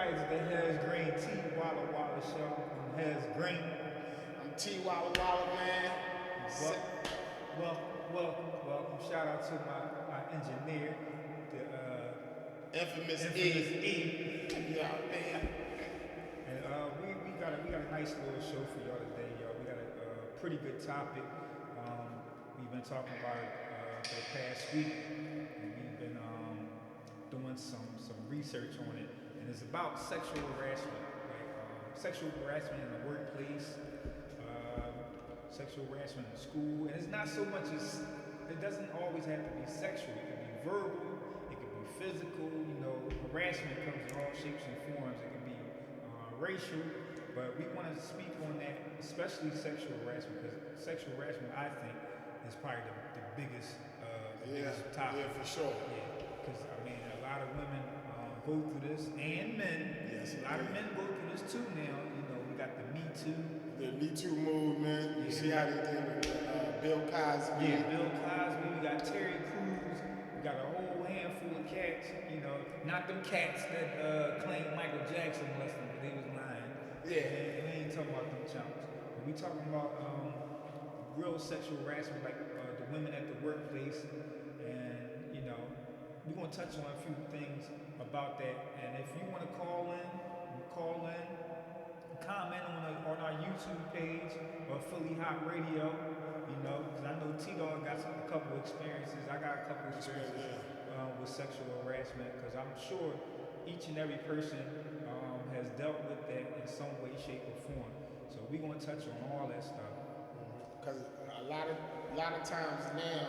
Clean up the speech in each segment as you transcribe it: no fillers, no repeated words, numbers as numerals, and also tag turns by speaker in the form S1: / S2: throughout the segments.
S1: It's the Has Green T Walla Walla Show from Has Green.
S2: I'm T Walla Walla, man.
S1: Welcome. Shout out to my engineer, the
S2: Infamous
S1: infamous
S2: E.
S1: E.
S2: Yeah, man.
S1: And we got a nice little show for y'all today, y'all. We got a pretty good topic. We've been talking about it for the past week, and we've been doing some research on it, and it's about sexual harassment, like sexual harassment in the workplace, sexual harassment in school, and it's not so much as it doesn't always have to be sexual. It can be verbal, it can be physical. You know, harassment comes in all shapes and forms. It can be racial, but we want to speak on that, especially sexual harassment, because sexual harassment, I think, is probably the biggest, biggest topic.
S2: Yeah, for sure.
S1: Yeah, because I mean, a lot of women go through this, and men.
S2: Yes,
S1: a lot of men go through this too now. You know, we got the Me Too.
S2: The Me Too movement. You see how they did with Bill Cosby.
S1: Yeah, Bill Cosby. We got Terry Crews. We got a whole handful of cats. You know, not them cats that claimed Michael Jackson molested them, but they was lying.
S2: Yeah.
S1: And we ain't talking about them chumps. We talking about real sexual harassment, like the women at the workplace, and you know, we're gonna touch on a few things about that. And if you want to call in, comment on our YouTube page or Philly Hot Radio. You know, because I know T-Dog got a couple experiences. I got a couple experiences with sexual harassment, because I'm sure each and every person has dealt with that in some way, shape, or form. So we're gonna touch on all that stuff.
S2: Because a lot of times now,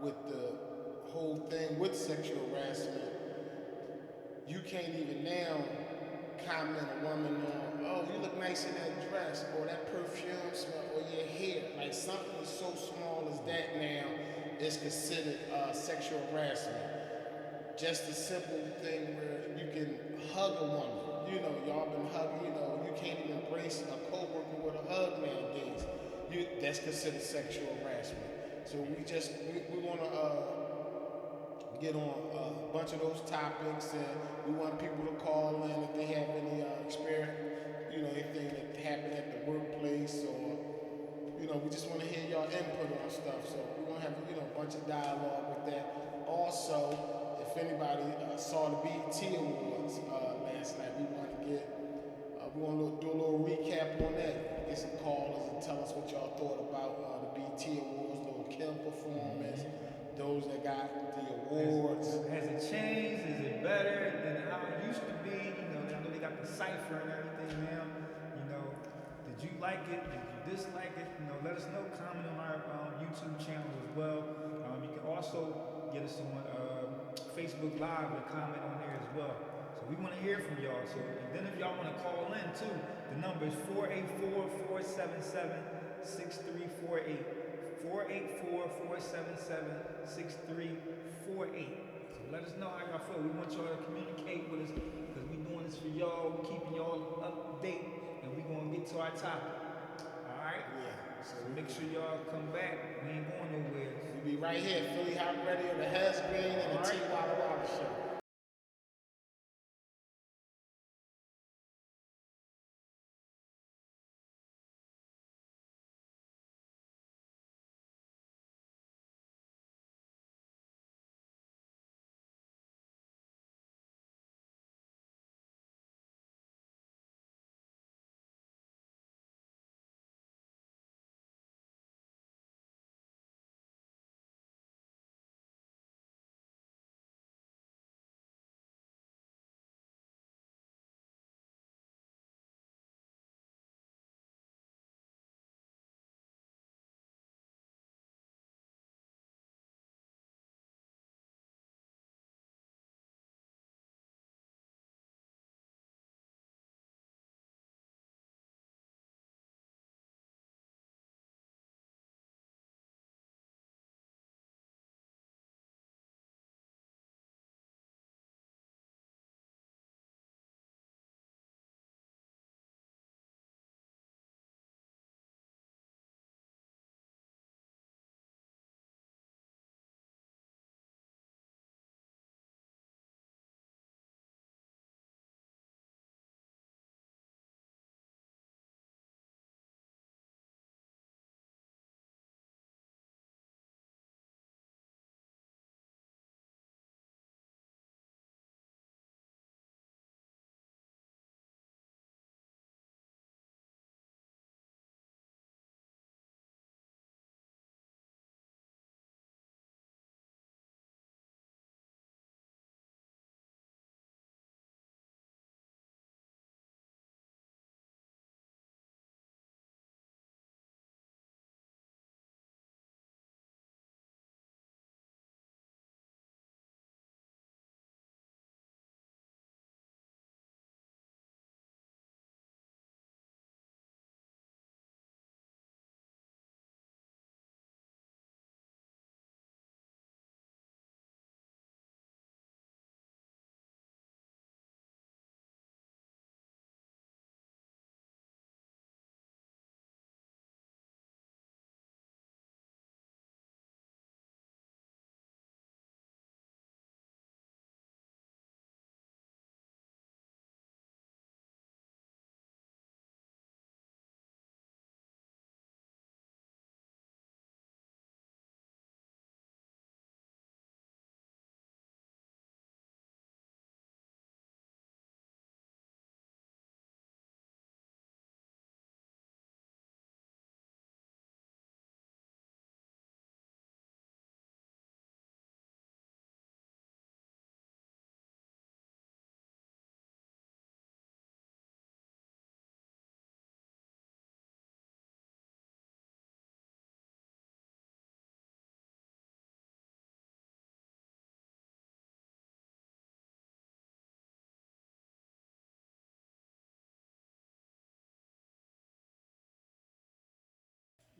S2: with the whole thing with sexual harassment, you can't even now comment a woman on, oh, you look nice in that dress, or that perfume smell, or your hair. Like something so small as that now is considered sexual harassment. Just a simple thing where you can hug a woman. You know, y'all been hugging, you know, you can't even embrace a coworker with a hug nowadays. That's considered sexual harassment. So we want to get on a bunch of those topics, and we want people to call in if they have any experience, you know, anything that happened at the workplace, or you know, we just want to hear y'all input on stuff. So we want to have, you know, a bunch of dialogue with that. Also, if anybody saw the BET Awards last night, we want to do a little recap on that. Get some callers and tell us what y'all thought about the BET Awards, Lil' Kim performance, those that got the awards.
S1: Has it changed? Is it better than how it used to be? You know, I know they got the cipher and everything now. You know, did you like it? Did you dislike it? You know, let us know. Comment on our YouTube channel as well. You can also get us on Facebook Live and comment on there as well. So we want to hear from y'all. So, and then if y'all want to call in too, the number is 484-477-6348. 484-477-6348. So let us know how y'all feel. We want y'all to communicate with us, because we're doing this for y'all. We're keeping y'all up to date, and we're going to get to our topic. All right?
S2: Yeah.
S1: So make sure y'all come back. We ain't going nowhere.
S2: We'll be right here, Philly Hot Radio, the Has Green, and the T Walla Walla Show.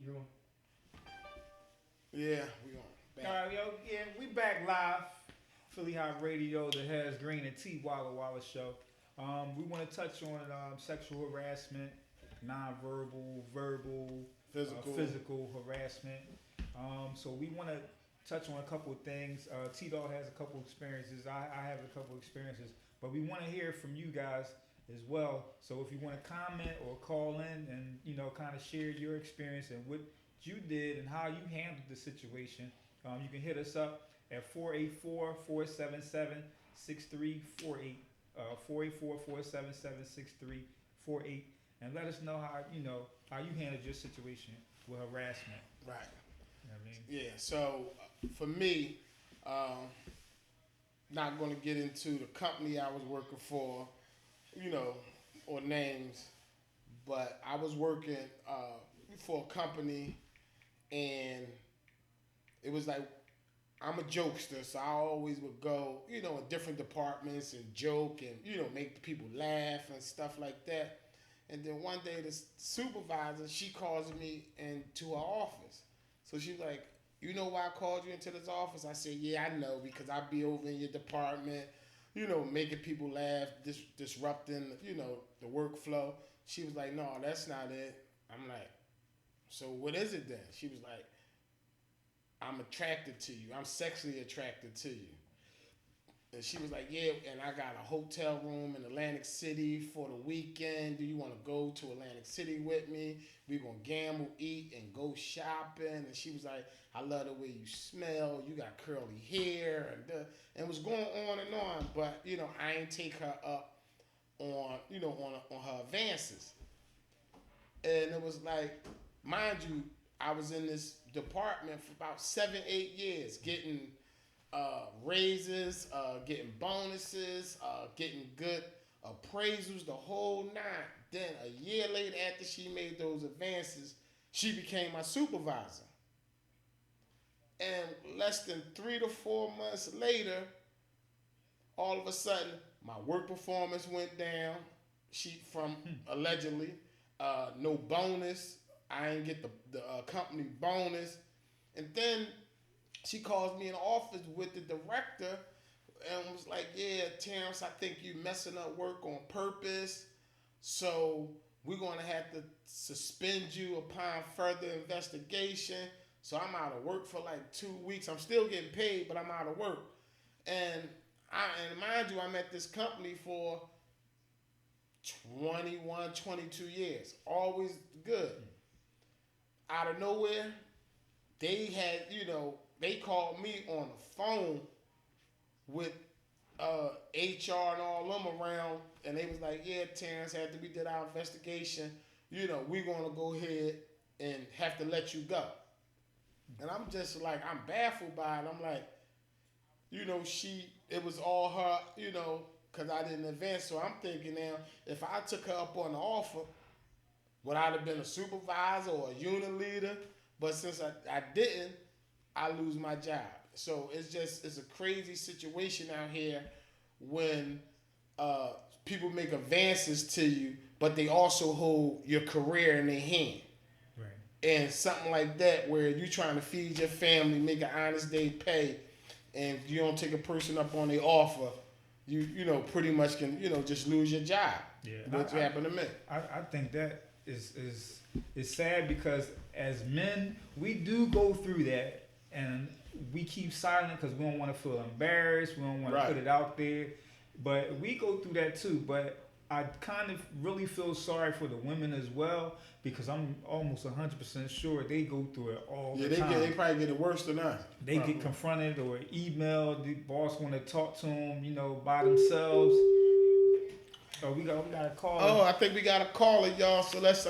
S1: You on?
S2: Yeah, we on. Back.
S1: All right, yo, yeah, we back live. Philly Hot Radio, the Has Green and T Walla Walla show. We want to touch on sexual harassment, nonverbal, verbal, physical harassment. So we want to touch on a couple of things. T-Dog has a couple experiences. I have a couple experiences. But we want to hear from you guys as well. So if you want to comment or call in and, kind of share your experience and what you did and how you handled the situation, you can hit us up at 484-477-6348, 484-477-6348, and let us know how you handled your situation with harassment.
S2: Right.
S1: You know what I mean?
S2: Yeah. So for me, not going to get into the company I was working for, or names, but I was working for a company, and it was like, I'm a jokester, so I always would go, in different departments and joke and, make the people laugh and stuff like that. And then one day the supervisor, she calls me into her office. So she's like, you know why I called you into this office? I said, yeah, I know, because I be over in your department, making people laugh, disrupting, the workflow. She was like, no, that's not it. I'm like, so what is it then? She was like, I'm attracted to you. I'm sexually attracted to you. And she was like, yeah, and I got a hotel room in Atlantic City for the weekend. Do you want to go to Atlantic City with me? We're going to gamble, eat, and go shopping. And she was like, I love the way you smell. You got curly hair. And it was going on and on. But, I ain't take her up on, on her advances. And it was like, mind you, I was in this department for about 7-8 years, getting raises, getting bonuses, getting good appraisals, the whole nine. Then a year later, after she made those advances, she became my supervisor. And less than 3 to 4 months later, all of a sudden, my work performance went down. Allegedly, no bonus. I didn't get the company bonus. And then she calls me in the office with the director and was like, yeah, Terrence, I think you messing up work on purpose. So we're going to have to suspend you upon further investigation. So I'm out of work for like 2 weeks. I'm still getting paid, but I'm out of work. And mind you, I'm at this company for 21, 22 years. Always good. Out of nowhere, they had, they called me on the phone with HR and all them around, and they was like, yeah, Terrence, after we did our investigation, we're going to go ahead and have to let you go. And I'm just like, I'm baffled by it. I'm like, it was all her, because I didn't advance. So I'm thinking now, if I took her up on the offer, would I have been a supervisor or a unit leader? But since I didn't, I lose my job. So it's a crazy situation out here when people make advances to you, but they also hold your career in their hand.
S1: Right.
S2: And something like that where you're trying to feed your family, make an honest day pay, and you don't take a person up on their offer, you pretty much can, just lose your job.
S1: Yeah.
S2: What happened to me.
S1: I think that is sad because as men, we do go through that and we keep silent because we don't want to feel embarrassed. We don't want to put it out there. But we go through that too. But I kind of really feel sorry for the women as well because I'm almost 100% sure they go through it all the time.
S2: They probably get it worse than us.
S1: They get confronted or emailed. The boss want to talk to them, by themselves. Oh, we got a caller.
S2: Oh, I think we got a caller, y'all. So let's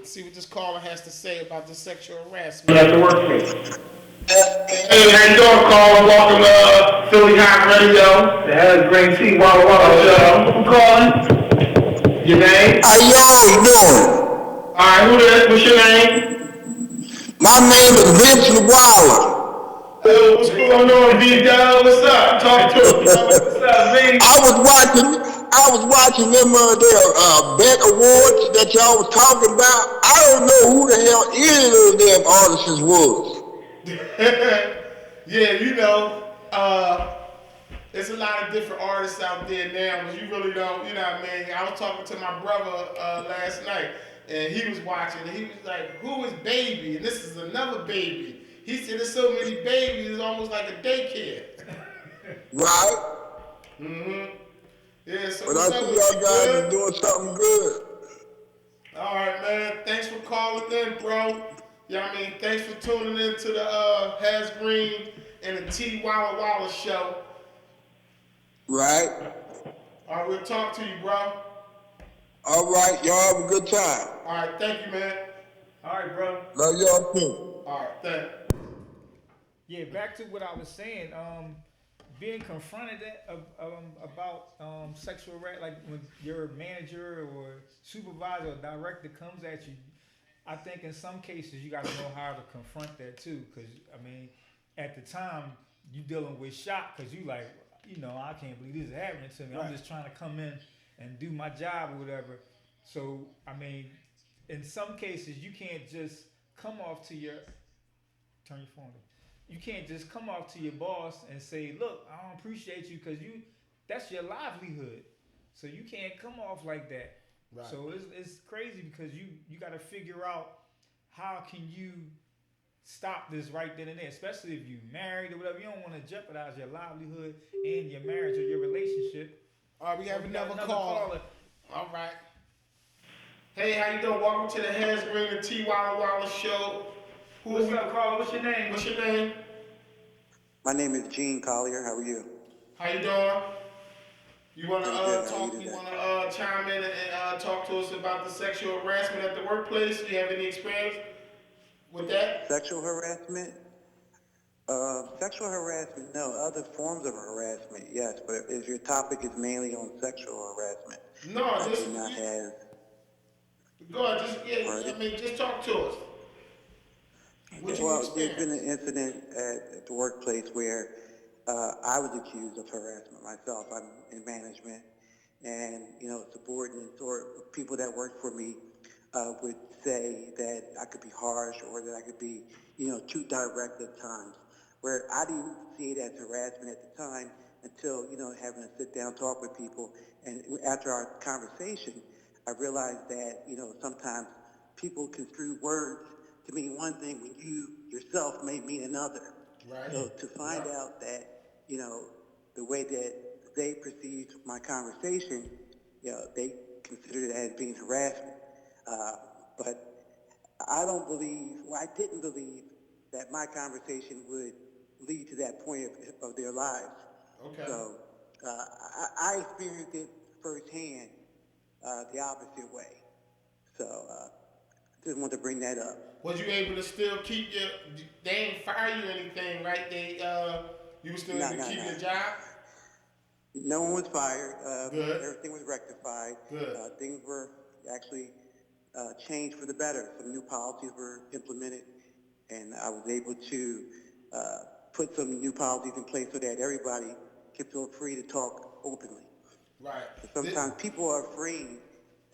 S2: see what this caller has to say about the sexual harassment.
S3: At the workplace. Hey, how you doing, caller? Welcome to Philly Hot Radio. The Has Green Tea Walla Walla show. Who calling? Your name?
S4: How y'all doing?
S3: Alright, who this? What's your name?
S4: My name is Vincent Waller.
S3: What's going on, D-Dog? What's up? Talk to us. What's up, V?
S4: I was watching I was watching them their bet awards that y'all was talking about. I don't know who the hell any of those damn artists was.
S2: Yeah, there's a lot of different artists out there now, but you really don't, you know what I mean? I was talking to my brother last night, and he was watching, and he was like, who is Baby? And this is another Baby. He said, there's so many babies, it's almost like a daycare.
S4: Right?
S2: Mm-hmm. Yeah, so
S4: But
S2: what's
S4: I
S2: up
S4: see
S2: with
S4: y'all
S2: you,
S4: guys is
S2: good?
S4: doing something good.
S2: All right, man. Thanks for calling in, bro. Yeah, I mean, thanks for tuning in to the Has Green and the T Walla Walla show.
S4: Right?
S2: All right, we'll talk to you, bro.
S4: All right, y'all have a good time.
S2: All right, thank you, man.
S1: All right, bro.
S4: Love y'all too.
S2: All right, thank.
S1: Yeah, back to what I was saying. Being confronted about sexual like when your manager or supervisor or director comes at you, I think in some cases you got to know how to confront that too. Because I mean, at the time you dealing with shock because you like, I can't believe this is happening to me.
S2: Right.
S1: I'm just trying to come in and do my job or whatever. So I mean, in some cases you can't just come off to your turn your phone off. You can't just come off to your boss and say, "Look, I don't appreciate you," because that's your livelihood. So you can't come off like that.
S2: Right.
S1: So it's crazy because you got to figure out how can you stop this right then and there, especially if you married or whatever. You don't want to jeopardize your livelihood and your marriage or your relationship.
S2: All right, we have another
S1: caller.
S2: caller. All right. Hey, how you doing? Welcome to the Has Green and T Walla Walla show.
S1: What's up, caller? What's your name?
S2: What's your name?
S5: My name is Gene Collier. How are you?
S2: How you doing? You want to
S5: Pretty good. How
S2: talk?
S5: you
S2: You
S5: doing?
S2: want to chime in and talk to us about the sexual harassment at the workplace? Do you have any experience with that?
S5: Sexual harassment? Sexual harassment, no. Other forms of harassment, yes. But if your topic is mainly on sexual harassment,
S2: No,
S5: I
S2: just
S5: do not have.
S2: go ahead. Just
S5: Pardon?
S2: I mean, just talk to us. What you
S5: Well, there's been
S2: experienced?
S5: an incident at the workplace where I was accused of harassment myself. I'm in management, and subordinates or people that work for me would say that I could be harsh or that I could be, too direct at times. Where I didn't see it as harassment at the time until having a sit down talk with people, and after our conversation, I realized that sometimes people construe words to mean one thing when you yourself may mean another.
S2: Right.
S5: So to find out that, the way that they perceived my conversation, they considered it as being harassment. But I didn't believe that my conversation would lead to that point of their lives.
S2: Okay.
S5: So I experienced it firsthand the opposite way. So just wanted to bring that up.
S2: Was you able to still keep your? They ain't fire you or anything, right? You were still able to keep your job.
S5: No one was fired.
S2: Good.
S5: Everything was rectified.
S2: Good.
S5: Things were actually changed for the better. Some new policies were implemented, and I was able to put some new policies in place so that everybody can feel free to talk openly.
S2: Right.
S5: Sometimes people are afraid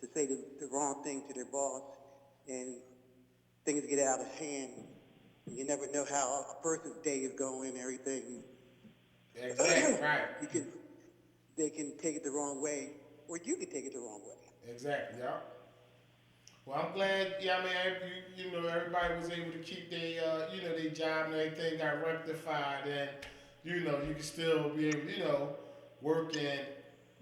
S5: to say the wrong thing to their boss, and things get out of hand. You never know how a person's day is going and everything.
S2: Exactly. Right.
S5: They can take it the wrong way, or you can take it the wrong way.
S2: Exactly. Yeah. Well, I'm glad. Yeah, I mean, everybody was able to keep their job and everything got rectified, and you can still be able, work and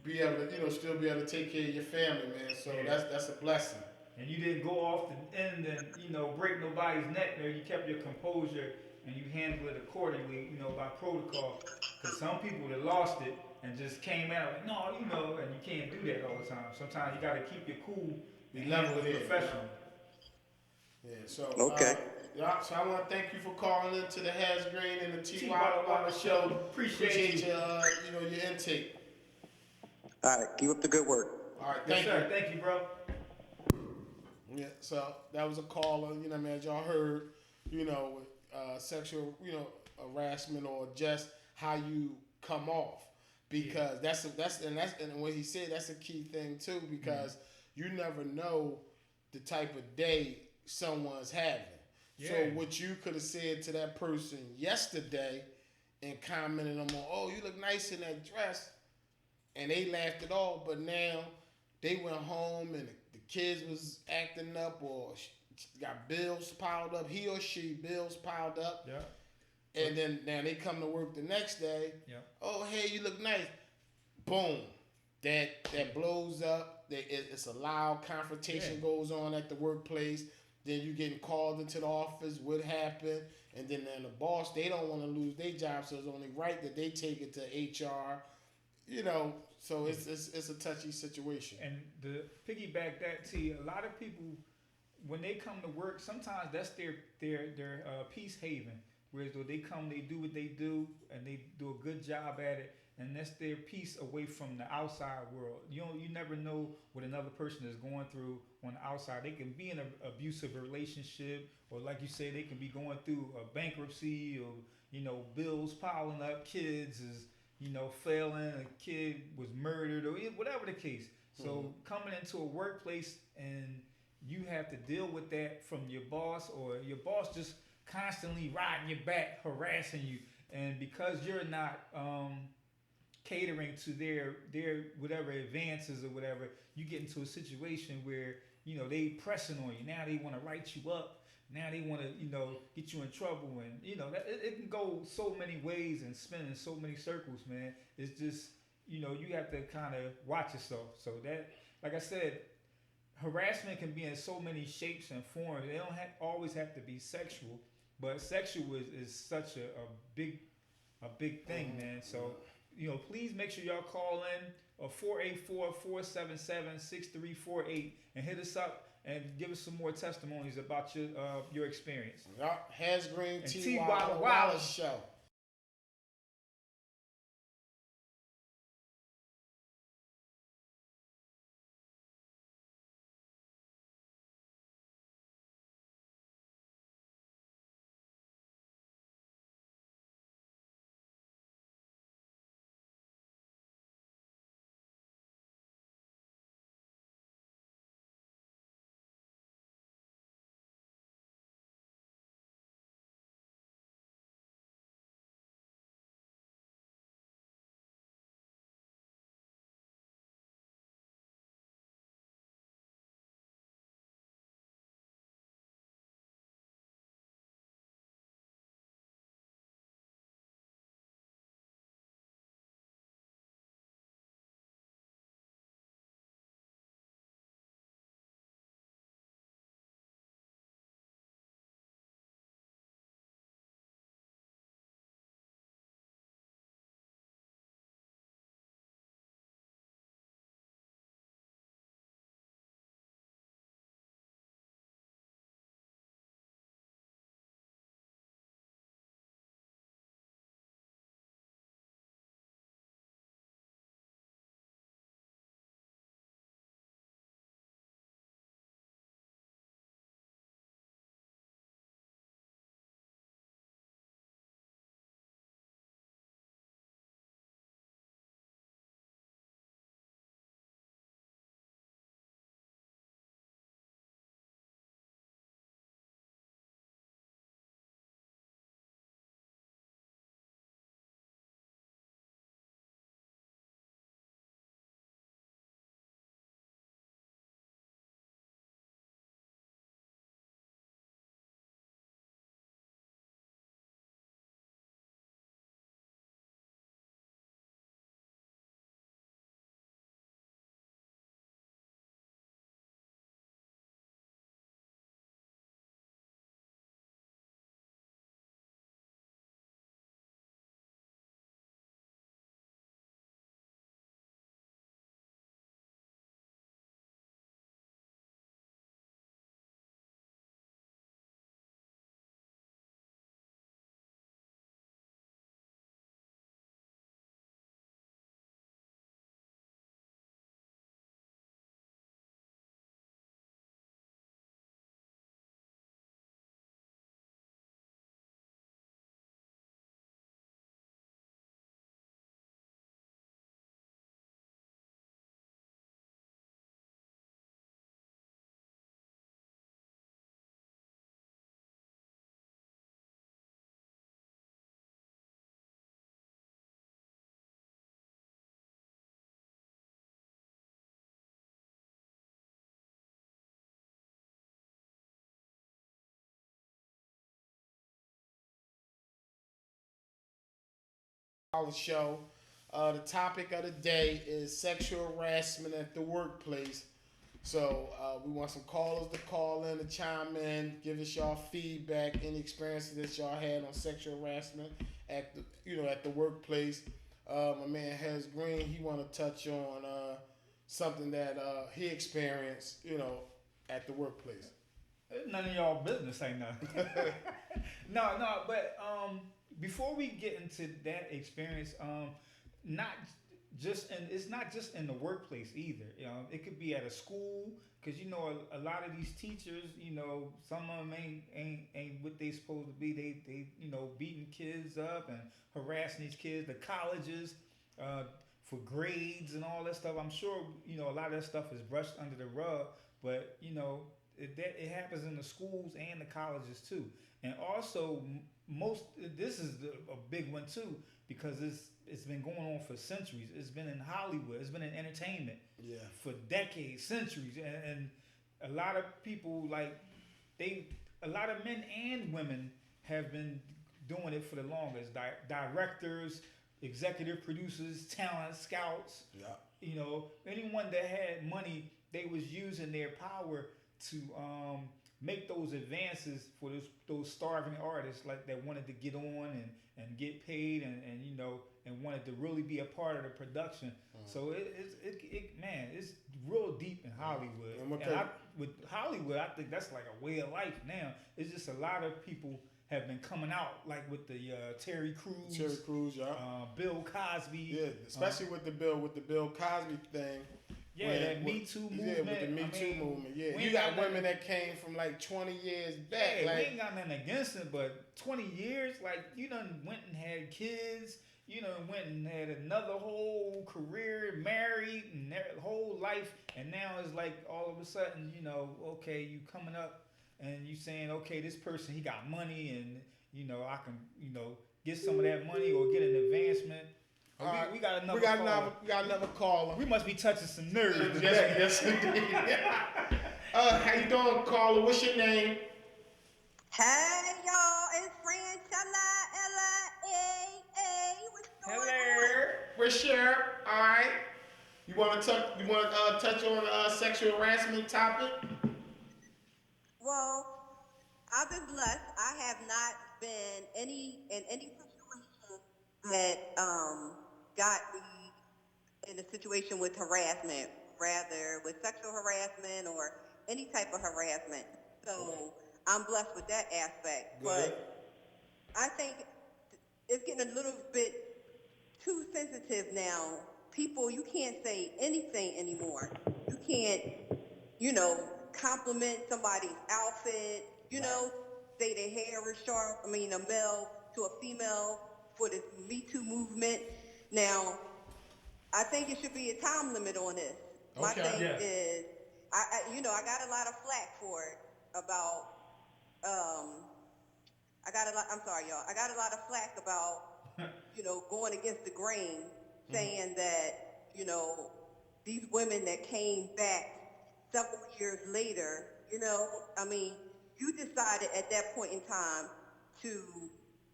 S2: be able to, still be able to take care of your family, man. So that's a blessing.
S1: And you didn't go off the end and break nobody's neck there. You kept your composure and you handled it accordingly, by protocol. Because some people that lost it and just came out like, no, and you can't do that all the time. Sometimes you got to keep your cool, be level with professional.
S2: Yeah. So
S5: Okay.
S2: So I want to thank you for calling into the Has Green and the T
S1: Walla
S2: Walla Show.
S1: Appreciate you.
S2: Your intake.
S5: All right, keep up the good work.
S2: All right,
S1: Yes, sir. Thank you, bro.
S2: Yeah, so that was a caller, as y'all heard, with sexual, harassment or just how you come off. because and what he said, that's a key thing too, because you never know the type of day someone's having.
S1: Yeah.
S2: So what you could have said to that person yesterday and commented on, oh, you look nice in that dress, and they laughed it off, but now they went home and the kids was acting up or got bills piled up, he or she bills piled up.
S1: Yeah.
S2: And then now they come to work the next day.
S1: Yeah.
S2: Oh, hey, you look nice. Boom. That blows up. It's a loud confrontation goes on at the workplace. Then you getting called into the office. What happened? And then the boss, they don't want to lose their job, so it's only right that they take it to HR. So it's a touchy situation.
S1: And to piggyback that, T, a lot of people, when they come to work, sometimes that's their peace haven. Whereas though they come, they do what they do, and they do a good job at it, and that's their peace away from the outside world. You never know what another person is going through on the outside. They can be in an abusive relationship, or like you say, they can be going through a bankruptcy, or bills piling up, kids is failing, a kid was murdered, or whatever the case. So coming into a workplace and you have to deal with that from your boss, or your boss just constantly riding your back, harassing you, and because you're not catering to their whatever advances or whatever, you get into a situation where they pressing on you. Now they want to write you up. Now they want to get you in trouble, and it can go so many ways and spin in so many circles, man. It's just you have to kind of watch yourself. So that, like I said, harassment can be in so many shapes and forms. They don't always have to be sexual, but sexual is such a big thing, man. So please make sure y'all call in 484-477-6348 and hit us up and give us some more testimonies about your experience.
S2: Has Green
S1: And
S2: T. Wallace Show. Show. The topic of the day is sexual harassment at the workplace. So we want some callers to call in, to chime in, give us y'all feedback, any experiences that y'all had on sexual harassment at the workplace. My man Hez Green, he want to touch on something that he experienced, at the workplace.
S1: It's none of y'all business, ain't nothing. No, but before we get into that experience, not just and it's not just in the workplace either. It could be at a school because a lot of these teachers, some of them ain't what they supposed to be. They beating kids up and harassing these kids. The colleges. For grades and all that stuff, I'm sure a lot of that stuff is brushed under the rug, but it happens in the schools and the colleges too. And also, most this is a big one too because it's been going on for centuries. It's been in Hollywood. It's been in entertainment for decades, centuries, and a lot of people a lot of men and women have been doing it for the longest. Directors, executive producers, talent scouts. Anyone that had money, they was using their power to make those advances for those starving artists that wanted to get on and get paid and wanted to really be a part of the production. So it's real deep in Hollywood. And with Hollywood, I think that's like a way of life now. It's just a lot of people have been coming out like with the Terry Crews, Bill Cosby,
S2: especially with the Bill Cosby thing.
S1: That Me Too movement.
S2: With the Me Too movement. You got women that came from like 20 years back.
S1: We ain't got nothing against it, but 20 years, you done went and had kids. You done went and had another whole career, married, and their whole life, and now it's like all of a sudden, okay, you coming up. And you saying, okay, this person, he got money, and I can, get some of that money or get an advancement. We got another.
S2: We got another caller.
S1: We must be touching some nerves.
S2: Yes, indeed. How you doing, caller? What's your name?
S6: Hey, y'all, it's Francella, L-I-A-A. What's going on?
S2: Hello. We're sure. All right. You want to touch on sexual harassment topic?
S6: Well, I've been blessed. I have not been in any situation that got me in a situation with harassment, rather with sexual harassment or any type of harassment. So I'm blessed with that aspect.
S2: Good.
S6: But I think it's getting a little bit too sensitive now. People, you can't say anything anymore. You can't, compliment somebody's outfit, say their hair is sharp, a male to a female for this Me Too movement. Now, I think it should be a time limit on this. My thing is, I got a lot of flack for it about, I got a lot of flack about, going against the grain, saying that, these women that came back several years later, you decided at that point in time to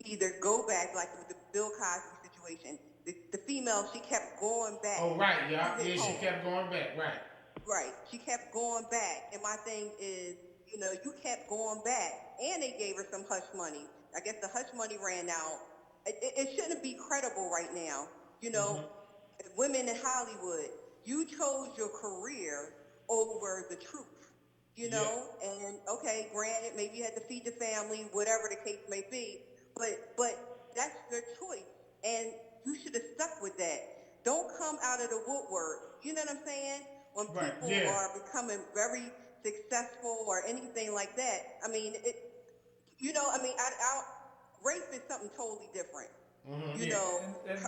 S6: either go back, like with the Bill Cosby situation. The female, she kept going back.
S2: Oh, right, yeah, she kept going back, right.
S6: Right, she kept going back. And my thing is, you kept going back. And they gave her some hush money. I guess the hush money ran out. It shouldn't be credible right now. Women in Hollywood, you chose your career over the truth, and okay, granted, maybe you had to feed the family, whatever the case may be, but that's your choice, and you should have stuck with that. Don't come out of the woodwork, you know what I'm saying? When people are becoming very successful or anything like that, rape is something totally different.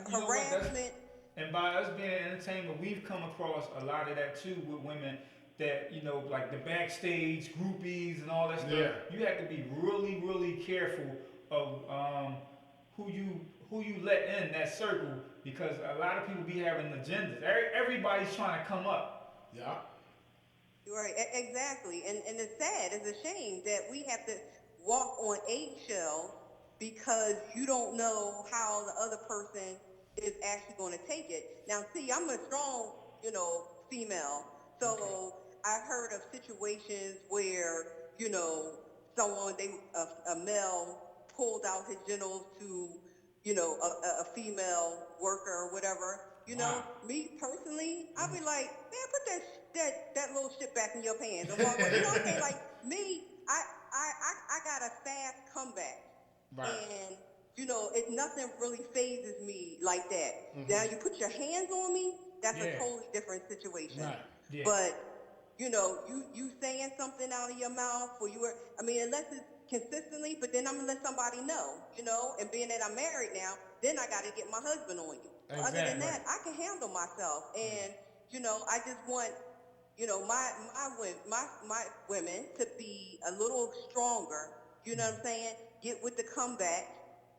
S6: Harassment.
S1: And by us being in entertainment, we've come across a lot of that too with women that, like the backstage groupies and all that stuff.
S2: Yeah.
S1: You have to be really, really careful of who you let in that circle because a lot of people be having agendas. Everybody's trying to come up.
S2: Yeah.
S6: Right, exactly. And it's sad, it's a shame that we have to walk on eggshell because you don't know how the other person is actually going to take it. Now, see, I'm a strong, female, so I've heard of situations where, someone, a male pulled out his genitals to, a female worker or whatever. Me personally, I'd be like, man, put that little shit back in your pants and walk away. You know what I'm saying? Like me, I got a fast comeback.
S2: Right.
S6: And nothing really phases me like that. Now you put your hands on me, that's a totally different situation.
S2: Right.
S1: Yeah.
S6: But you saying something out of your mouth, or unless it's consistently, but then I'm gonna let somebody know, and being that I'm married now, then I got to get my husband on you.
S2: Exactly.
S6: Other than that, I can handle myself, and I just want my women to be a little stronger. You know what I'm saying? Get with the comeback,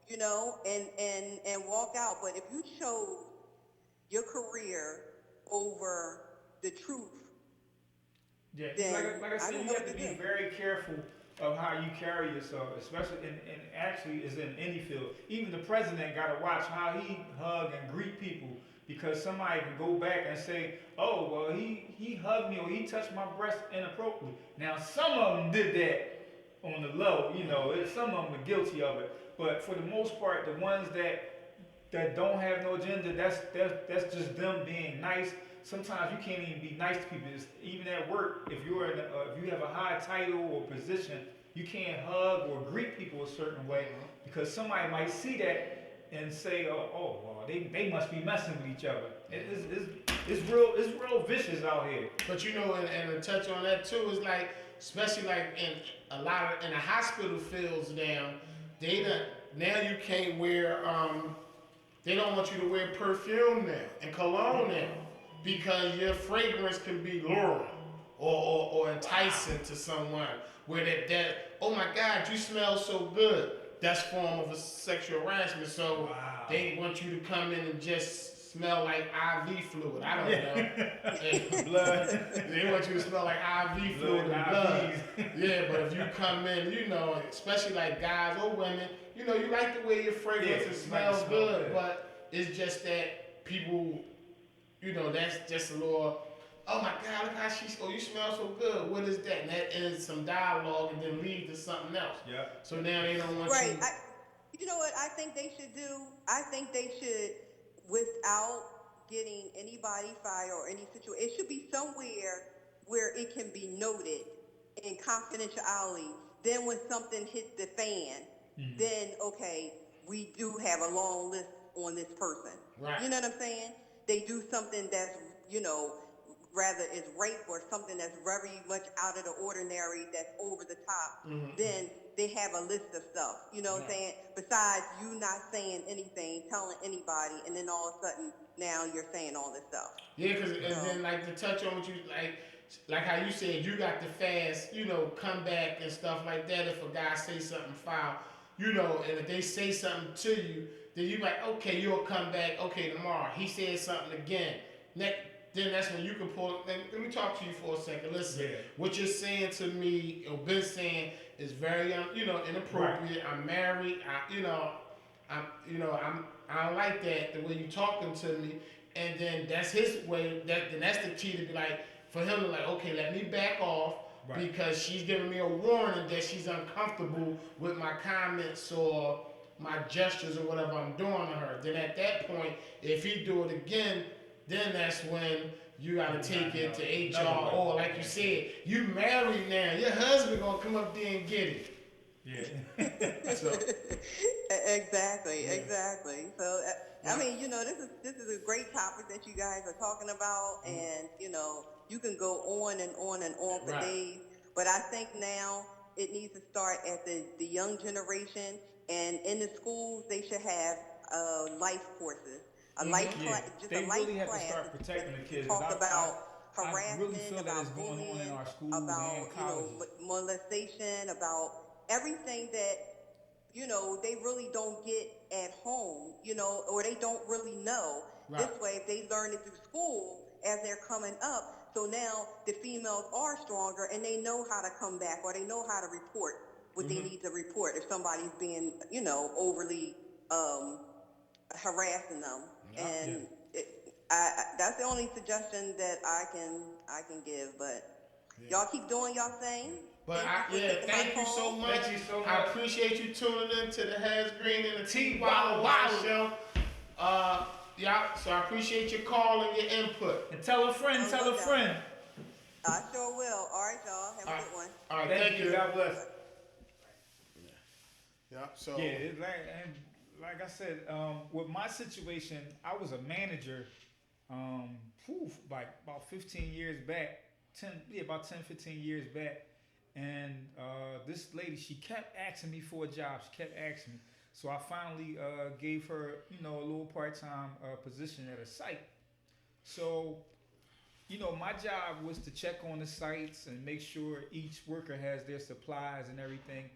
S6: and walk out. But if you chose your career over the truth,
S1: Yeah,
S6: then
S1: like I said, you have to be very careful of how you carry yourself, especially and actually is in any field. Even the president got to watch how he hug and greet people, because somebody can go back and say, oh, well, he hugged me or he touched my breast inappropriately. Now, some of them did that on the low, some of them are guilty of it. But for the most part, the ones that don't have no agenda, that's just them being nice. Sometimes you can't even be nice to people. Even at work, if you have a high title or position, you can't hug or greet people a certain way, because somebody might see that and say, oh, well, they must be messing with each other. It's real vicious out here.
S2: But and to touch on that too is like, especially like in the hospital fields now, now you can't wear they don't want you to wear perfume now and cologne now, because your fragrance can be luring or enticing to someone, where that oh my God, you smell so good. That's form of a sexual harassment. So they want you to come in and just smell like IV fluid. I don't know.
S1: Blood.
S2: They want you to smell like IV fluid and blood. Yeah, but if you come in, especially like guys or women, you like the way your fragrance smells good, but it's just that people, that's just a little, oh my God, look how you smell so good. What is that? And that ends some dialogue and then leads to something else.
S1: Yeah.
S2: So now they don't want
S6: right.
S2: you.
S6: You know what I think they should do? I think they should, without getting anybody fired or any situation, it should be somewhere where it can be noted in confidentiality. Then when something hits the fan, then okay, we do have a long list on this person.
S2: Right.
S6: You know what I'm saying? They do something that's, rather is rape or something that's very much out of the ordinary, that's over the top, then they have a list of stuff, what I'm saying? Besides you not saying anything, telling anybody, and then all of a sudden now you're saying all this stuff.
S2: Yeah, and then like to touch on what you like how you said you got the fast, comeback and stuff like that. If a guy say something foul, and if they say something to you, then you like, okay, you'll come back. Okay, tomorrow he said something again. Then that's when you can pull. Let me talk to you for a second. Listen, what you're saying to me or been saying is very, inappropriate. Right. I'm married. I don't like that the way you talking to me. And then that's his way. Then that's the key to be like, for him to like, okay, let me back off. Right. Because she's giving me a warning that she's uncomfortable with my comments or my gestures or whatever I'm doing to her. Then at that point, if he do it again, then that's when you gotta take it to HR, or like you said, you married now. Your husband gonna come up there and get it.
S1: Yeah.
S2: So.
S6: Exactly. So I mean, this is a great topic that you guys are talking about, and you can go on and on and on for days. But I think now it needs to start at the young generation, and in the schools they should have life courses. A life class, just
S1: they
S6: a life
S1: really have
S6: class
S1: to start protecting the kids.
S6: Talk about harassment,
S1: I really feel that
S6: about
S1: it's going
S6: bullying,
S1: on in our schools
S6: about
S1: and colleges.
S6: Molestation, about everything that they really don't get at home, or they don't really know. Right. This way, if they learn it through school as they're coming up, so now the females are stronger and they know how to come back, or they know how to report what they need to report if somebody's being, overly harassing them. And that's the only suggestion that I can give. But y'all keep doing y'all thing.
S2: But
S6: Thank you for taking my
S2: thank you so
S6: call.
S2: much.
S1: Thank you so much.
S2: I appreciate you tuning in to the Has Green and the T
S1: Walla
S2: Walla
S1: Walla.
S2: Show. So I appreciate your call and your input.
S1: And tell a friend, tell a friend.
S6: I sure will. All right, y'all. Have a good one.
S2: All right,
S1: Thank you. God bless.
S2: Yeah. So
S1: Yeah, like I said, with my situation, I was a manager, like about 15 years back, about 10, 15 years back, and this lady, she kept asking me for a job. She kept asking me, so I finally gave her, a little part-time position at a site. So, my job was to check on the sites and make sure each worker has their supplies and everything.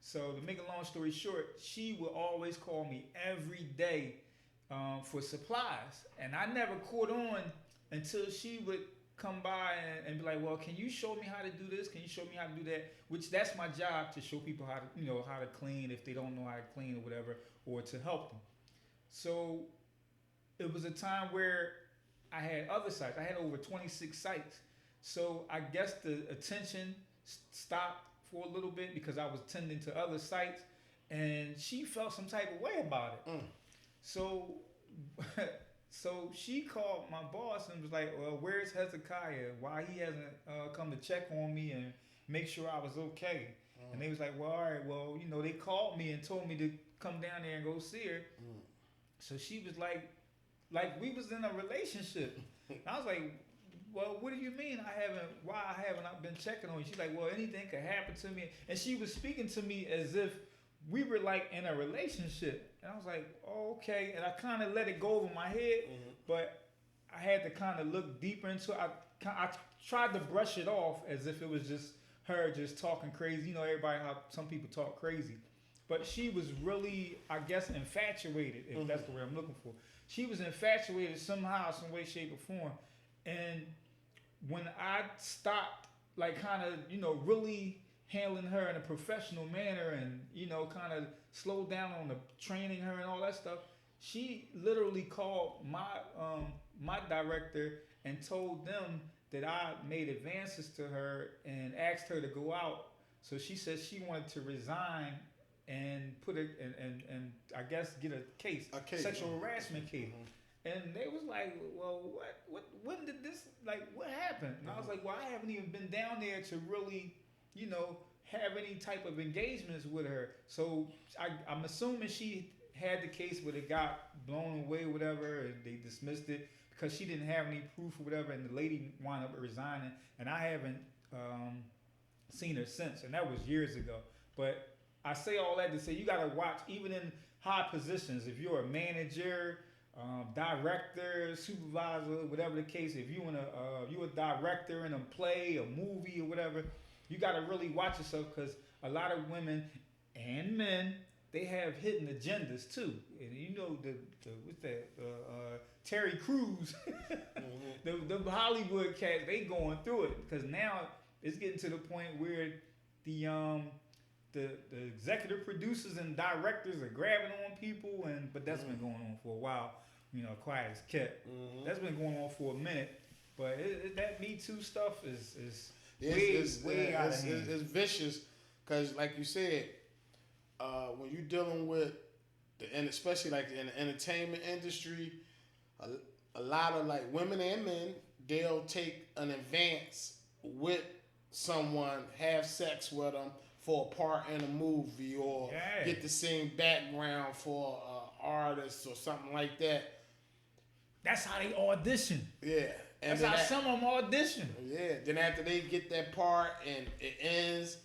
S1: So to make a long story short, she would always call me every day for supplies, and I never caught on until she would come by and be like, "Well, can you show me how to do this? Can you show me how to do that?" Which that's my job, to show people how to how to clean if they don't know how to clean or whatever, or to help them. So it was a time where I had other sites. I had over 26 sites. So I guess the attention stopped for a little bit because I was tending to other sites, and she felt some type of way about it. So so she called my boss and was like, "Well, where's Hezekiah? Why he hasn't come to check on me and make sure I was okay?" And they was like, "Well, all right, well, they called me and told me to come down there and go see her." So she was like we was in a relationship. And I was like, "Well, what do you mean why haven't I been checking on you?" She's like, "Well, anything could happen to me." And she was speaking to me as if we were like in a relationship. And I was like, "Oh, okay." And I kind of let it go over my head, but I had to kind of look deeper into it. I tried to brush it off as if it was just her just talking crazy. Everybody, how some people talk crazy. But she was really, I guess, infatuated, if that's the word I'm looking for. She was infatuated somehow, some way, shape, or form. And when I stopped, really handling her in a professional manner and, kind of slowed down on the training her and all that stuff, she literally called my director and told them that I made advances to her and asked her to go out. So she said she wanted to resign and put it and I guess get a case, sexual harassment case. And they was like, "Well, when did this, what happened?" And I was like, "Well, I haven't even been down there to really, have any type of engagements with her." So I'm assuming she had the case, but it got blown away or whatever, and they dismissed it because she didn't have any proof or whatever, and the lady wound up resigning, and I haven't seen her since, and that was years ago. But I say all that to say you got to watch, even in high positions, if you're a manager, director, supervisor, whatever the case, if you're a director in a play, a movie, or whatever, you got to really watch yourself, because a lot of women and men, they have hidden agendas too. And what's that? Terry Crews, the Hollywood cats, they going through it, because now it's getting to the point where the executive producers and directors are grabbing on people, but that's been going on for a while. Quiet as kept. That's been going on for a minute, but that Me Too stuff is way out of hand.
S2: It's vicious, because like you said, when you're dealing with and especially like in the entertainment industry, a lot of women and men, they'll take an advance with someone, have sex with them for a part in a movie, or get the same background for an artist or something like that.
S1: That's how they audition.
S2: Yeah. And
S1: that's how some of them audition.
S2: Yeah. Then after they get that part and it ends,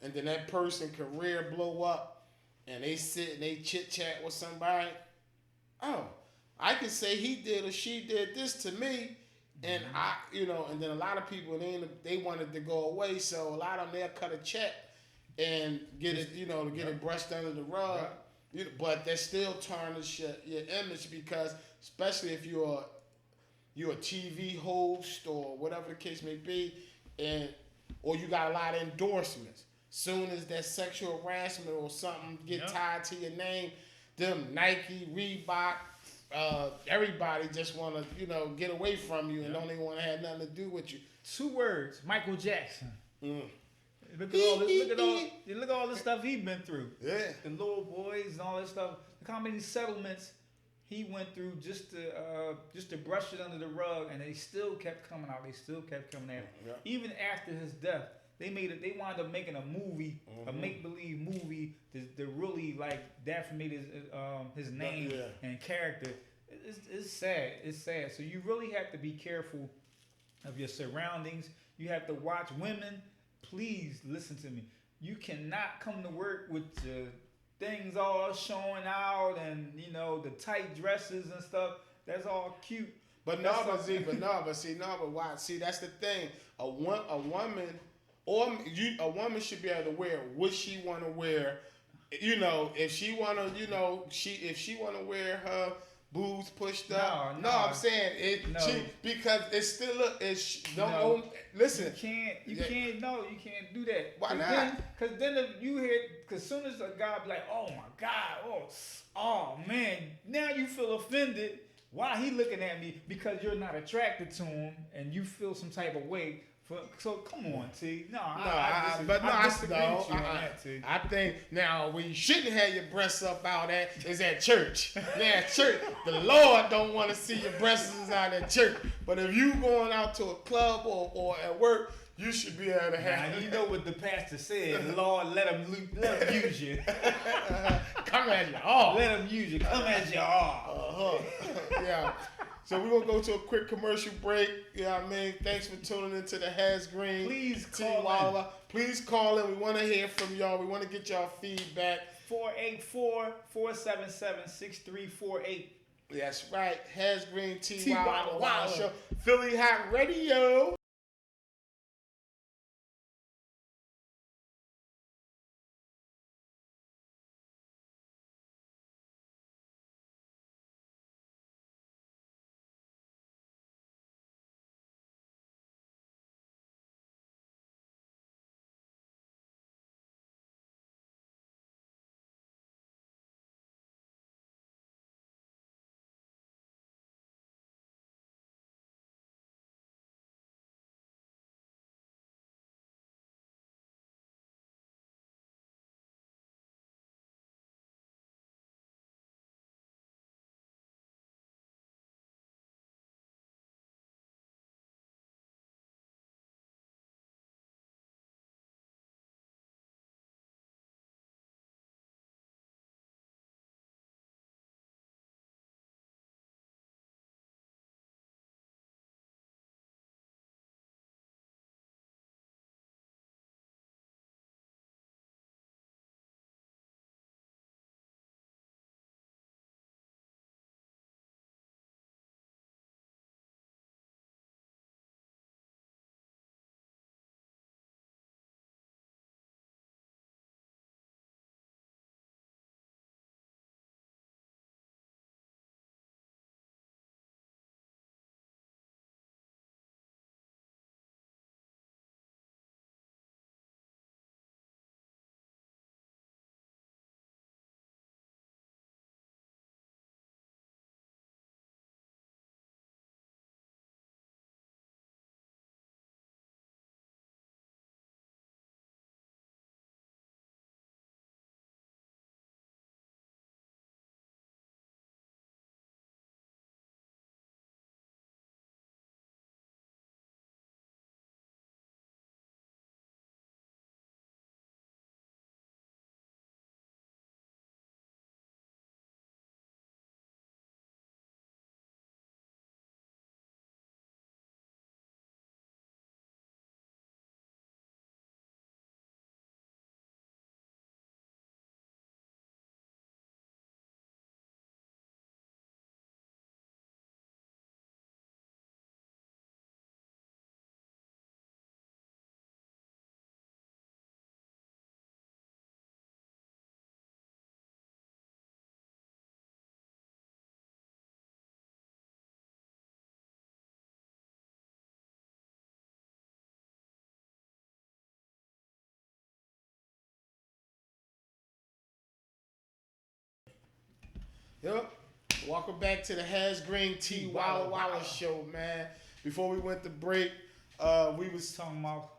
S2: and then that person's career blow up, and they sit and they chit chat with somebody. Oh, I can say he did or she did this to me, and and then a lot of people they wanted to go away, so a lot of them they'll cut a check and get it, to get it brushed under the rug. Right. But they still tarnish your image, because especially if you're a TV host or whatever the case may be, or you got a lot of endorsements. Soon as that sexual harassment or something get tied to your name, them Nike, Reebok, everybody just want to, get away from you and don't even want to have nothing to do with you.
S1: 2 words, Michael Jackson.
S2: Mm.
S1: Look at all the stuff he been through.
S2: Yeah.
S1: The little boys and all that stuff. Look how many settlements he went through just to brush it under the rug, and they still kept coming out. They still kept coming at him.
S2: Yeah.
S1: Even after his death, they wound up making a movie, a make believe movie that really like defamated his name and character. It's sad. It's sad. So you really have to be careful of your surroundings. You have to watch women. Please listen to me. You cannot come to work with your things all showing out and the tight dresses and stuff. That's all cute.
S2: But why? See, that's the thing. A woman should be able to wear what she want to wear. If she want to wear her boobs pushed up. No, I'm saying because it's still listen.
S1: You can't do that.
S2: Why not?
S1: Because then if you hear, because soon as a guy be like, oh my God, oh man, now you feel offended. Why he looking at me? Because you're not attracted to him and you feel some type of way. So come on, T. I disagree with you on that, T.
S2: I think now where you shouldn't have your breasts up out at is at church. Now at church, the Lord don't want to see your breasts out at church. But if you going out to a club or at work, you should be able to have.
S1: Now, you know what the pastor said, Lord, let him use you.
S2: Come at you all.
S1: Let him use you. Come at you all.
S2: Yeah. So we're going to go to a quick commercial break. You know what I mean? Thanks for tuning into the Has Green.
S1: Please call in.
S2: Please call in. We want to hear from y'all. We want to get y'all feedback.
S1: 484-477-6348.
S2: That's right. Has Green T. Wow Show. Philly Hot Radio. Yep. Welcome back to the Has Green Tea Walla Walla show, man. Before we went to break, we was
S1: Talking about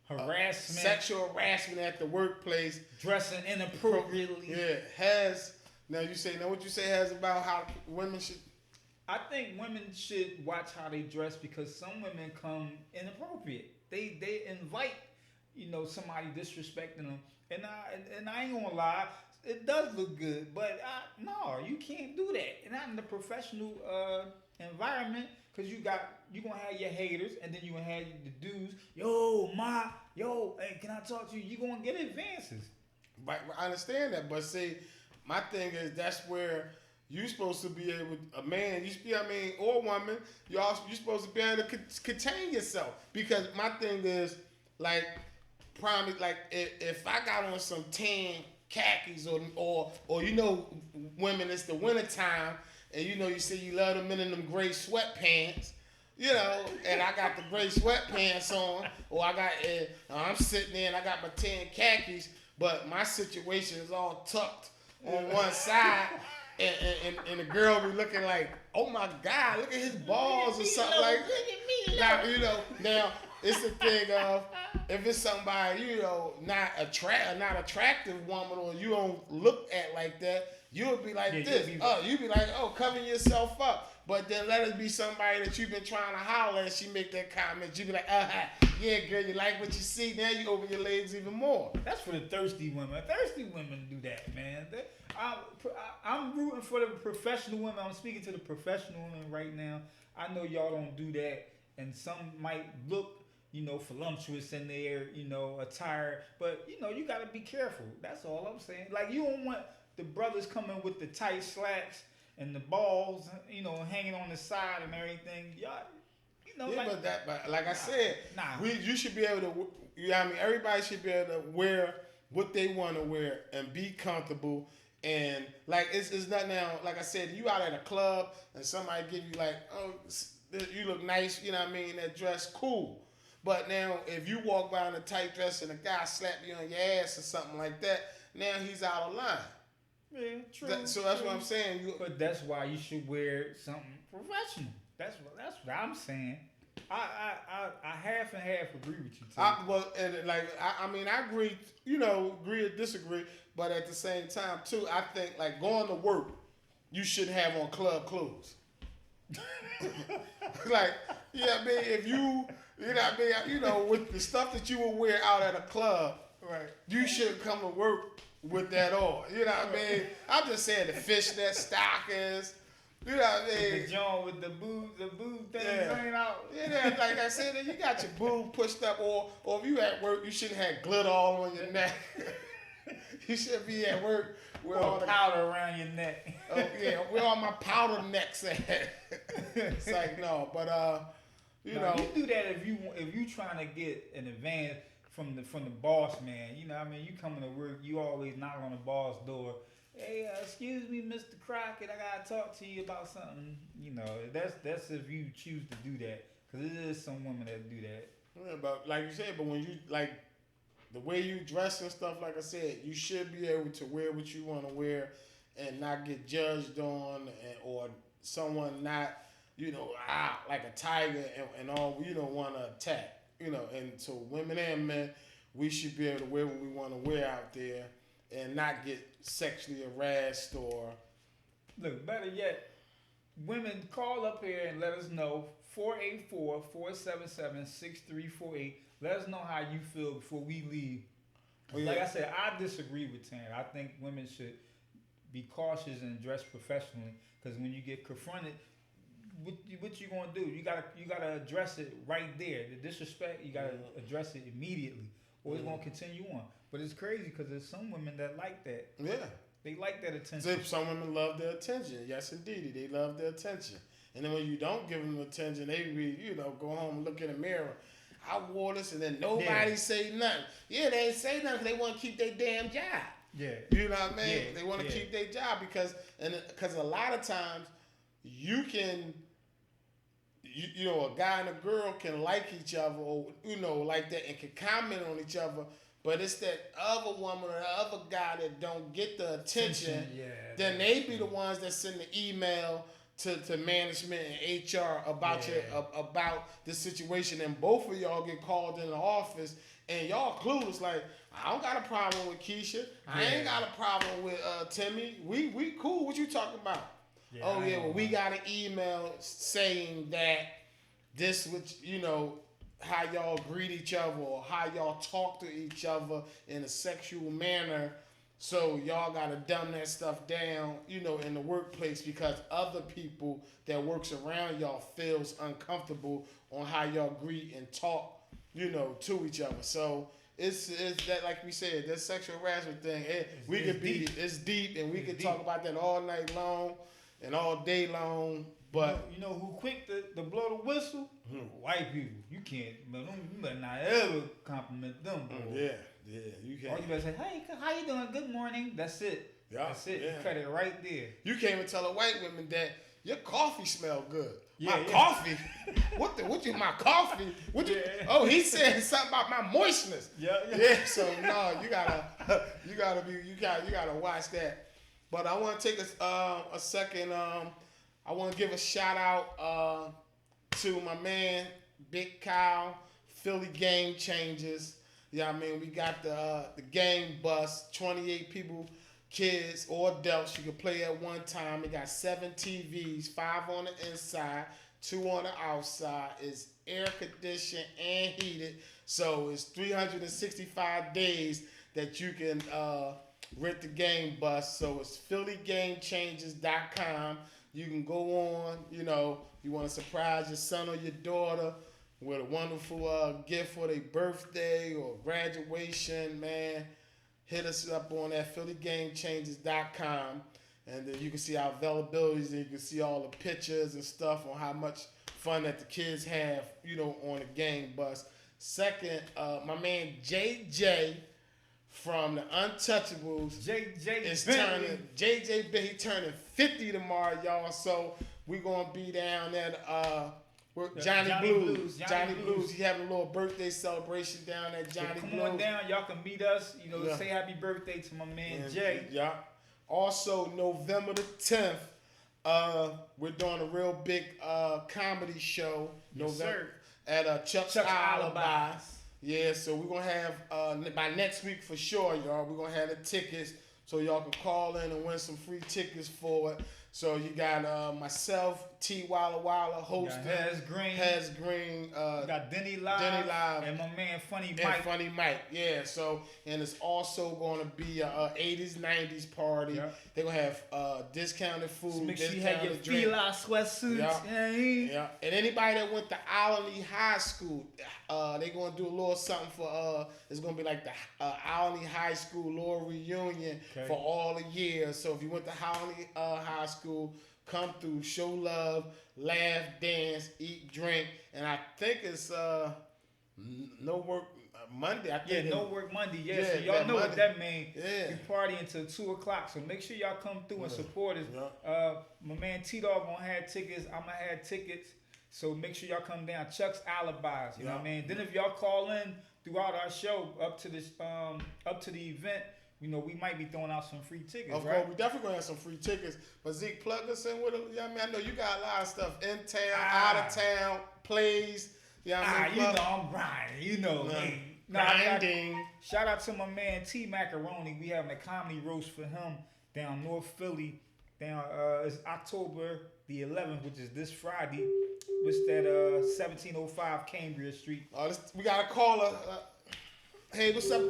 S1: harassment,
S2: sexual harassment at the workplace.
S1: dressing inappropriately.
S2: Yeah, Has. Now what you say, Has, about how women should.
S1: I think women should watch how they dress because some women come inappropriate. They invite, somebody disrespecting them, and I ain't gonna lie, it does look good, but no, you can't do that. Not in the professional environment, because you gonna have your haters, and then you gonna have the dudes. Hey, can I talk to you? You gonna get advances.
S2: But I understand that, but see, my thing is that's where you supposed to be able, a man, or woman, you supposed to be able to contain yourself. Because my thing is, like, if I got on some tan khakis or women, it's the winter time, and you say you love them in them gray sweatpants, and I got the gray sweatpants on, or I'm sitting there and I got my tan khakis, but my situation is all tucked on one side. And the girl be looking like, oh my God, look at his balls or something like that. Now it's the thing of, if it's somebody, not attractive woman, or you don't look at like that, you'll be like this. You'll be like, cover yourself up. But then let it be somebody that you've been trying to holler at, she make that comment, you be like, yeah, girl, you like what you see, now you open your legs even more.
S1: That's for the thirsty women. Thirsty women do that, man. I'm rooting for the professional women. I'm speaking to the professional women right now. I know y'all don't do that, and some might look, voluptuous in their, attire, but you gotta be careful. That's all I'm saying. Like, you don't want the brothers coming with the tight slacks and the balls, hanging on the side and everything. Y'all,
S2: but like I said, you should be able to. Everybody should be able to wear what they want to wear and be comfortable. And like it's not now. Like I said, you out at a club and somebody give you like, you look nice. That dress cool. But now if you walk by in a tight dress and a guy slap you on your ass or something like that, now he's out of line.
S1: Yeah, true.
S2: So that's what I'm saying.
S1: But that's why you should wear something professional. That's what I'm saying. I half and half agree with you too.
S2: I agree. Agree or disagree. But at the same time too, I think like going to work, you shouldn't have on club clothes. Like, if you, with the stuff that you will wear out at a club, right? You shouldn't come to work with that on. I'm just saying the fishnet stockings.
S1: The joint with the boob thing hanging out.
S2: Yeah, like I said, you got your boob pushed up, or if you at work, you shouldn't have glitter all on your neck. You should be at work with all the
S1: powder around your neck.
S2: Oh yeah, where all my powder necks at? It's like no, but you
S1: do that if you trying to get an advance from the boss man. You coming to work, you always knock on the boss door. Hey, excuse me, Mr. Crockett, I gotta talk to you about something. That's if you choose to do that, because there is some women that do that.
S2: Yeah, but like you said, but when you like the way you dress and stuff, like I said, you should be able to wear what you want to wear and not get judged on, or someone not, like a tiger and all. You don't want to attack, And so women and men, we should be able to wear what we want to wear out there and not get sexually harassed or.
S1: Look, better yet, women, call up here and let us know. 484-477-6348. Let us know how you feel before we leave. Like I said, I disagree with Tan. I think women should be cautious and dress professionally, because when you get confronted, what you gonna do? You gotta address it right there. The disrespect, you gotta address it immediately, or it's gonna continue on. But it's crazy because there's some women that like that.
S2: Yeah,
S1: they like that attention.
S2: Some women love their attention. Yes, indeed, they love their attention. And then when you don't give them attention, they go home and look in the mirror. I wore this, and then nobody say nothing. Yeah, they ain't say nothing because they want to keep their damn job.
S1: Yeah.
S2: You know what I mean? They want to keep their job because a lot of times you can, a guy and a girl can like each other, or like that, and can comment on each other But it's that other woman or the other guy that don't get the attention.
S1: Yeah.
S2: Then they be the ones that send the email to management and HR about about the situation, and both of y'all get called in the office, and y'all clueless. Like, I don't got a problem with Keisha. I ain't got a problem with Timmy. We cool. What you talking about?
S1: Yeah,
S2: Well, we got an email saying that this, which how y'all greet each other or how y'all talk to each other in a sexual manner. So y'all gotta dumb that stuff down, in the workplace, because other people that works around y'all feels uncomfortable on how y'all greet and talk, to each other. So it's that, like we said, that sexual harassment thing. It's deep, and we could talk about that all night long and all day long. But
S1: you know who quick to blow the whistle? White people. You can't, man. You better not ever compliment them, bro.
S2: Yeah, you can't.
S1: Or you better say, "Hey, how you doing? Good morning." That's it.
S2: Yeah,
S1: that's it.
S2: yeah.
S1: You cut it right there.
S2: You can't even tell a white woman that your coffee smell good.
S1: Yeah,
S2: my coffee? What you my coffee? What you?
S1: Yeah.
S2: Oh, he said something about my moistness.
S1: Yeah.
S2: So no, you gotta watch that. But I want to take a second. I want to give a shout out to my man Big Kyle, Philly Game Changers. Yeah, we got the game bus, 28 people, kids or adults. You can play at one time. It got 7 TVs, 5 on the inside, 2 on the outside. It's air conditioned and heated, so it's 365 days that you can rent the game bus. So it's phillygamechangers.com. You can go on, you want to surprise your son or your daughter with a wonderful gift for their birthday or graduation, man. Hit us up on that phillygamechangers.com, and then you can see our availabilities, and you can see all the pictures and stuff on how much fun that the kids have, on the game bus. Second, my man JJ from the Untouchables.
S1: JJ
S2: is
S1: Bentley.
S2: turning JJ Bentley turning 50 tomorrow, y'all. So we're gonna be down at Johnny Blues. Johnny Blues. He's having a little birthday celebration down at Johnny
S1: So
S2: Blues.
S1: come on down, y'all can meet us. Say happy birthday to my man Jay.
S2: Yeah. Also, November the 10th, we're doing a real big comedy show. November at Chuck's Alibis. Yeah, so we're going to have, by next week for sure, y'all, we're going to have the tickets so y'all can call in and win some free tickets for it. So you got myself, T Walla Walla hosting. Has Green.
S1: We got Denny Live. And my man Funny Mike.
S2: Yeah. So, and it's also going to be a 80s, 90s party. Yep. They're going to have discounted food.
S1: So make sure you have your Fila sweatsuits.
S2: Yeah. And anybody that went to Alany High School, they're going to do a little something for, it's going to be like the Alany High School little reunion for all the years. So if you went to Alany High School, come through, show love, laugh, dance, eat, drink, and I think it's no work Monday.
S1: No work Monday. Yeah, so y'all know Monday. What that means. Yeah. We party until 2:00. So make sure y'all come through and support us. Yeah. My man T-Dog gonna have tickets. I'm gonna have tickets. So make sure y'all come down. Chuck's Alibis. You know what I mean? Then if y'all call in throughout our show up to the event, we might be throwing out some free tickets.
S2: Of course, we definitely gonna have some free tickets. But Zeke, plug us in with it. I know you got a lot of stuff in town, out of town, plays.
S1: I'm grinding. Grinding. Shout out to my man T Macaroni. We having a comedy roast for him down North Philly. It's October the 11th, which is this Friday. What's that? 1705 Cambria Street.
S2: We got a caller. Hey, what's up?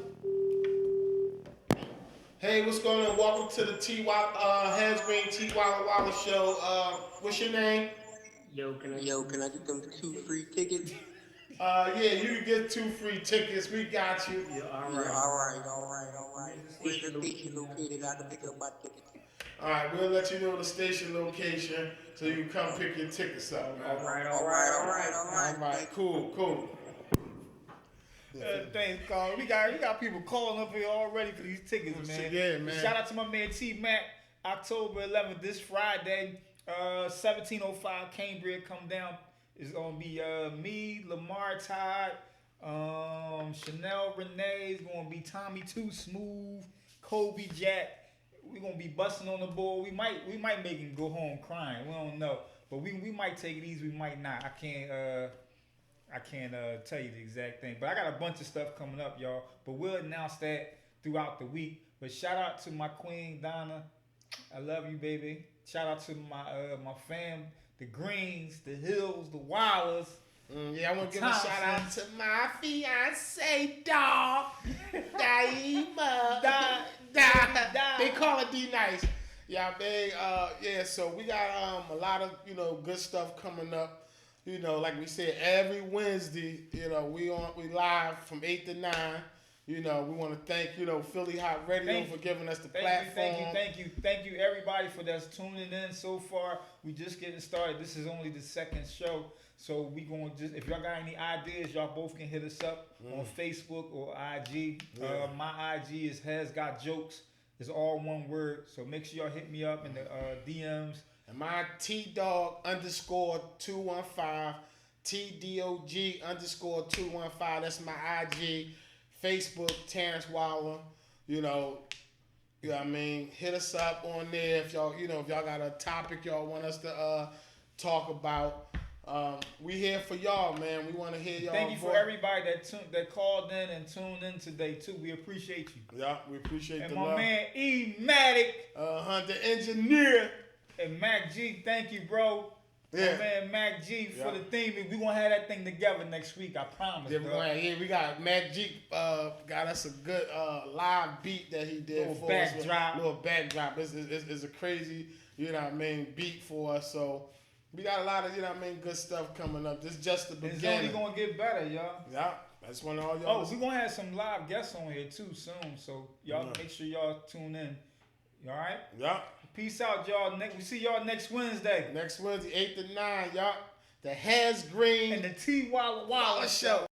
S2: Hey, what's going on? Welcome to the Has Green T Walla Walla show. What's your name?
S5: Yo, can I get them 2 free tickets?
S2: Yeah, you can get 2 free tickets. We got you.
S5: Yeah, all right. Where's the station located? I can pick up my tickets.
S2: All right, we'll let you know the station location so you can come pick your tickets up.
S5: All right.
S2: All right, cool.
S1: Thanks, Carl. We got people calling up here already for these tickets, man.
S2: Yeah, man.
S1: Shout out to my man T Mac. October 11th, this Friday, 1705 Cambria. Come down. It's gonna be me, Lamar, Todd, Chanel Renee's gonna be Tommy Too Smooth, Kobe Jack. We gonna be busting on the board. We might make him go home crying. We don't know, but we might take it easy. We might not. I can't tell you the exact thing. But I got a bunch of stuff coming up, y'all. But we'll announce that throughout the week. But shout out to my queen Donna. I love you, baby. Shout out to my fam, the Greens, the Hills, the Wilders.
S2: Yeah, I want to give a shout out to my fiance, dog, Daima. They call it D Nice. Yeah, man. Yeah, so we got a lot of good stuff coming up. Like we said, every Wednesday, we live from 8 to 9. We want to thank Philly Hot Radio for giving us the platform.
S1: Thank you everybody for that's tuning in so far. We just getting started. This is only the second show. So we gonna if y'all got any ideas, y'all both can hit us up on Facebook or IG.
S2: Yeah.
S1: My IG is Has Got Jokes. It's all one word. So make sure y'all hit me up in the DMs.
S2: And my T-Dog_215, TDOG_215. That's my IG. Facebook, Terrence Waller. You know what I mean? Hit us up on there if y'all, if y'all got a topic y'all want us to talk about. We here for y'all, man. We want to hear y'all.
S1: Thank you for everybody that called in and tuned in today too. We appreciate you.
S2: Yeah, we appreciate
S1: and
S2: the
S1: my
S2: love.
S1: man E-Matic,
S2: the engineer,
S1: and Mac G. Thank you, bro.
S2: Yeah.
S1: My man Mac G for the theme. We gonna have that thing together next week. I promise.
S2: Yeah, we got Mac G. Got us a good live beat that he did for us. Little backdrop. It's a crazy, beat for us. So. We got a lot of, good stuff coming up. This is just the beginning.
S1: It's only gonna get better, y'all.
S2: Yeah, that's when all y'all.
S1: Oh, we're gonna have some live guests on here too soon, so y'all make sure y'all tune in. All right?
S2: Yeah.
S1: Peace out, y'all. We see y'all next Wednesday.
S2: Next Wednesday, 8 to 9, y'all. The Has Green
S1: and the T Walla Walla Show.